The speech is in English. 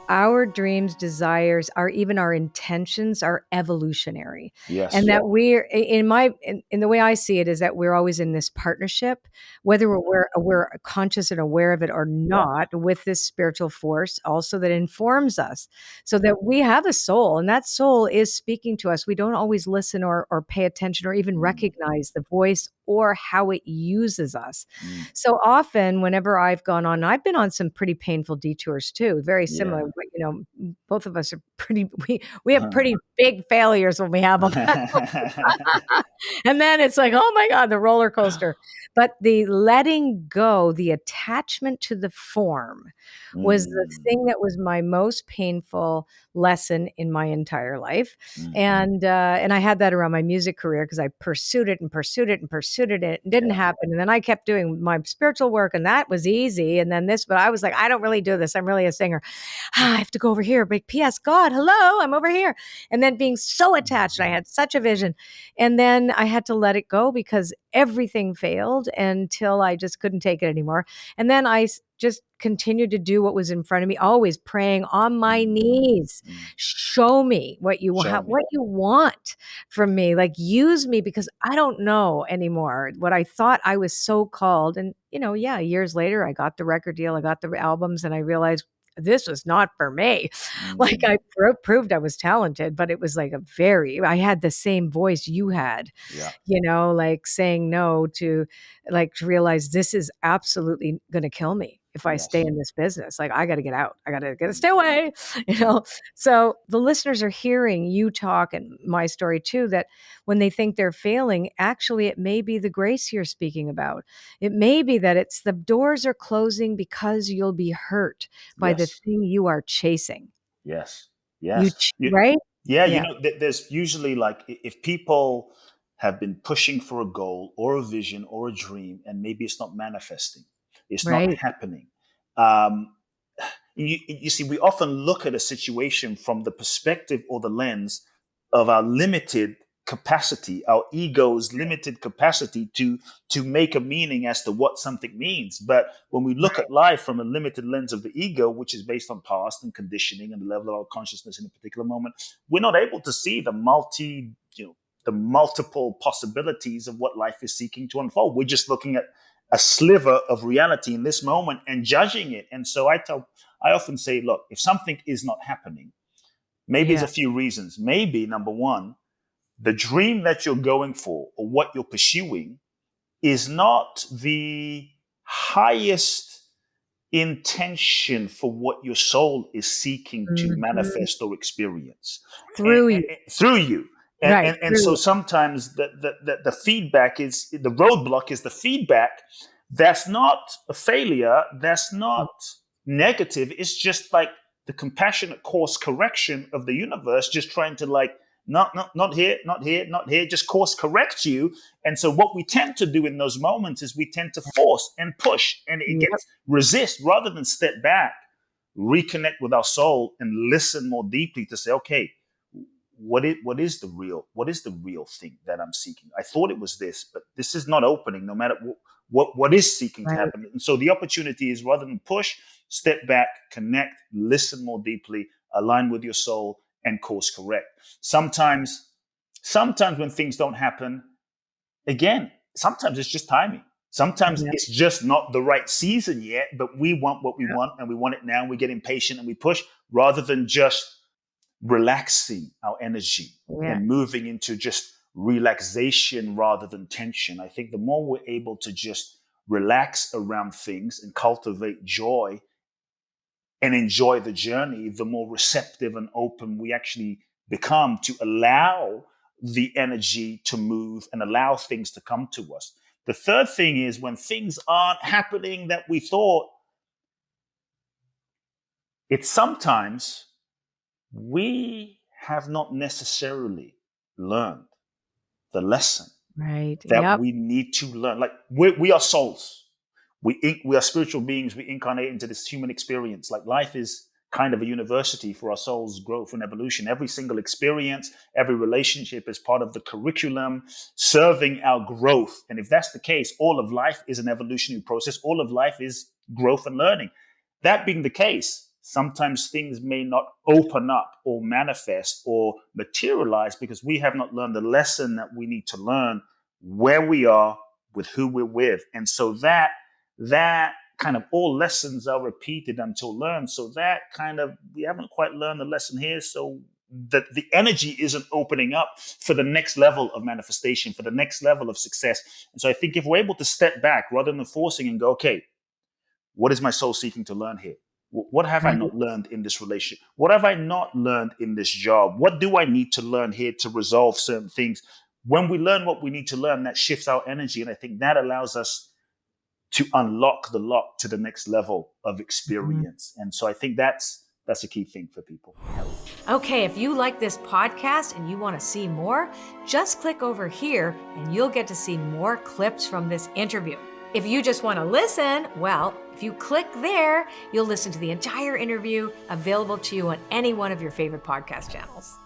our dreams, desires, even our intentions are evolutionary. Yes. And that in the way I see it is that we're always in this partnership, whether we're conscious and aware of it or not, with this spiritual force also that informs us, so that we have a soul, and that soul is speaking to us. We don't always listen or pay attention or even recognize the voice or how it uses us. So often, whenever I've been on some pretty painful detours too, very similar. Yeah. But, both of us are we have pretty big failures when we have them. And then it's like, oh my God, the roller coaster. But the letting go, the attachment to the form was the thing that was my most painful lesson in my entire life. And I had that around my music career because I pursued it and pursued it and pursued it. And it didn't happen. And then I kept doing my spiritual work, and that was easy. And then but I was like, I don't really do this. I'm really a singer. I have to go over here. But P.S. God, hello, I'm over here. And then being so attached, I had such a vision. And then I had to let it go because everything failed until I just couldn't take it anymore. And then I just continued to do what was in front of me, always praying on my knees. Show me what you want from me. Like, use me, because I don't know anymore what I thought I was so called. And, years later, I got the record deal, I got the albums, and I realized this was not for me. Like, I proved I was talented, but it was like I had the same voice you had, like saying no to realize this is absolutely going to kill me if I stay in this business. Like, I got to get out. I got to stay away, So the listeners are hearing you talk, and my story too, that when they think they're failing, actually it may be the grace you're speaking about. It may be that it's the doors are closing because you'll be hurt by the thing you are chasing. Yes. Right? Yeah. There's usually, like, if people have been pushing for a goal or a vision or a dream, and maybe it's not manifesting, it's not happening. You see, we often look at a situation from the perspective or the lens of our limited capacity, our ego's limited capacity to make a meaning as to what something means. But when we look at life from a limited lens of the ego, which is based on past and conditioning and the level of our consciousness in a particular moment, we're not able to see the multiple possibilities of what life is seeking to unfold. We're just looking at a sliver of reality in this moment and judging it. And so I often say, look, if something is not happening, maybe there's a few reasons. Maybe, number one, the dream that you're going for or what you're pursuing is not the highest intention for what your soul is seeking to manifest or experience through you. And so sometimes the feedback is the roadblock, is the feedback. That's not a failure. That's not negative. It's just like the compassionate course correction of the universe, just trying to not here, just course correct you. And so what we tend to do in those moments is we tend to force and push, and it gets resist rather than step back, reconnect with our soul, and listen more deeply to say, okay, what is the real thing that I'm seeking? I thought it was this, but this is not opening, no matter what is seeking to happen. And so the opportunity is, rather than push, step back, connect, listen more deeply, align with your soul, and course correct. Sometimes when things don't happen, again, sometimes it's just timing. Sometimes it's just not the right season yet, but we want what we want, and we want it now, and we get impatient and we push, rather than just relaxing our energy and moving into just relaxation rather than tension. I think the more we're able to just relax around things and cultivate joy and enjoy the journey, the more receptive and open we actually become to allow the energy to move and allow things to come to us. The third thing is, when things aren't happening that we thought, it's sometimes we have not necessarily learned the lesson that we need to learn. Like, we are souls. We are spiritual beings. We incarnate into this human experience. Like, life is kind of a university for our soul's growth and evolution. Every single experience, every relationship is part of the curriculum serving our growth. And if that's the case, all of life is an evolutionary process. All of life is growth and learning. That being the case, sometimes things may not open up or manifest or materialize because we have not learned the lesson that we need to learn where we are with who we're with. And so that kind of all lessons are repeated until learned. So that kind of, we haven't quite learned the lesson here. So that the energy isn't opening up for the next level of manifestation, for the next level of success. And so I think if we're able to step back rather than forcing and go, okay, what is my soul seeking to learn here? What have I not learned in this relationship? What have I not learned in this job? What do I need to learn here to resolve certain things? When we learn what we need to learn, that shifts our energy. And I think that allows us to unlock the lock to the next level of experience. And so I think that's a key thing for people. Okay, if you like this podcast and you want to see more, just click over here and you'll get to see more clips from this interview. If you just want to listen, well, if you click there, you'll listen to the entire interview available to you on any one of your favorite podcast channels.